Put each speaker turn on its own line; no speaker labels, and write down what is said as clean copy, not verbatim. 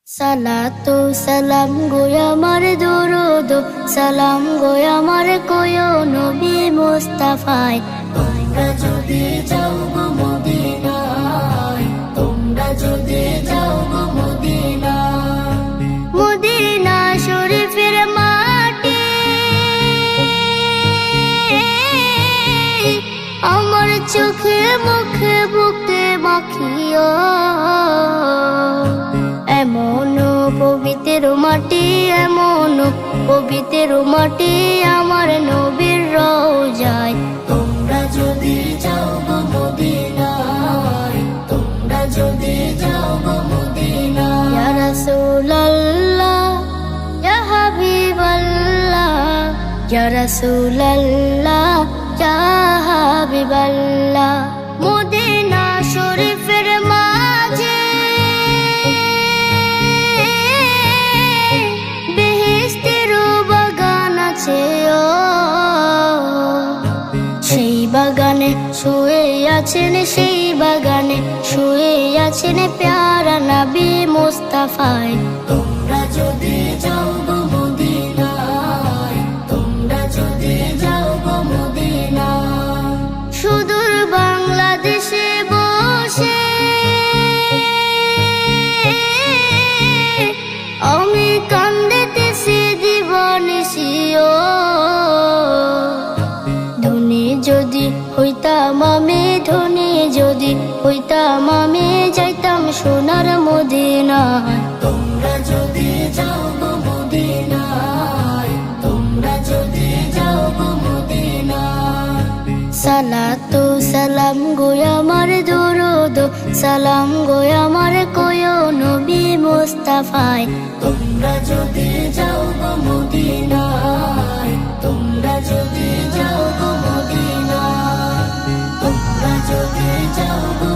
সালাতু সালাম গো আমার দরুদ সালাম গো আমার কোয় নবী মুস্তাফায়। তোমরা যদি যাও গো মদিনায়, তোমরা যদি যাও গো মদিনায়, মদিনা শরীফের মাটি আমার চোখে মুখে বুকে মাখিও। এমন পবিত্র মাটি, এমন পবিত্র মাটি আমার নবীর রওজায়। তোমরা যদি যাও গো মদিনায়, তোমরা যদি যাও গো মদিনায়। ইয়া রাসূলুল্লাহ ইয়া হাবিবাল্লাহ, ইয়া রাসূলুল্লাহ ইয়া হাবিবাল্লাহ। মদিনা শরীফের মাঝে সেই বাগানে শুয়ে আছেন, সেই বাগানে শুয়ে আছেন প্যারা নবী মুস্তাফায়। তোমরা যদি যাও গো মদিনায়, তোমরা যদি যাও গো মদিনায়। সুদূর বাংলাদেশে বসে আমি কান্দিতেছি দিবানিশিও। যদি হইতাম আমি ধনী, যদি হইতাম আমি যাইতাম সোনার মদিনায়। তোমরা যদি যাও গো মদিনায়, তোমরা যদি যাও গো মদিনায়। সালাতু সালাম গো আমার দরুদ সালাম গো আমার কোয় নবী মুস্তাফায়। তোমরা যদি যাও গো মদিনায়, তোমরা যদি যাও গো মদিনায়, তোমরা যদি যাও গো